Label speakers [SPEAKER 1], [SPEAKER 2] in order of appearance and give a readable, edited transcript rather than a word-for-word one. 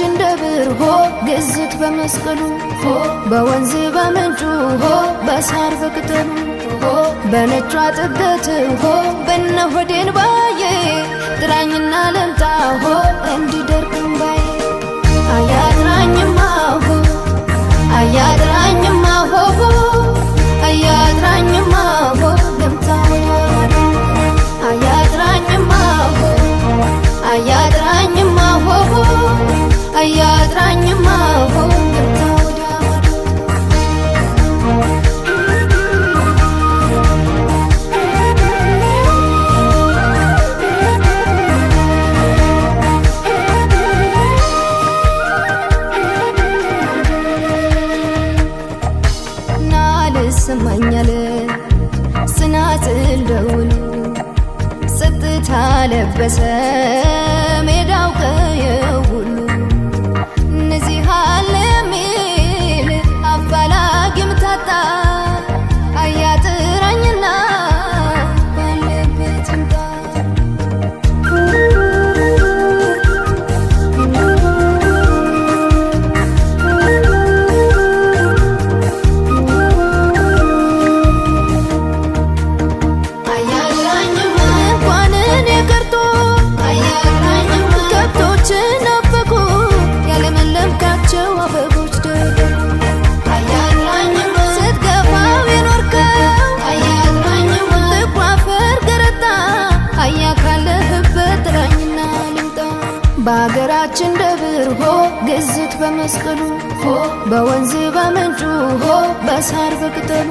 [SPEAKER 1] ባገራችን ደብር ሆ ግዝት በመስቀሉ ሆ በወንዝ በምንጩ ሆ በሳር በቅጠሉ ሆ በነጯ ጥበት ሆ በነሆዴን ባዬ ጥራኝና ልምጣ ሆ እንዲደርቅም ባዬ አያጥራኝማ ሆ አያጥራኝማ ሆ አያጥራኝማ ሆ ልምጣ አያጥራኝማ ሆ አያጥራኝማ ሆ አያጥራኝማ ሆ ልምጣ ስማኛለ ስናጽል ደውሉ ጸጥታ ለበሰ ሜዳው ከየሁሉ እነዚህ አለሚል አፋላጊም ታጣ አያጥራኝና ባለበት እንታ ባገራችን ደብር ሆ ግዝት በመስቀሉ ሆ በወንዝ በምንጩ ሆ በሳር በቅጠሉ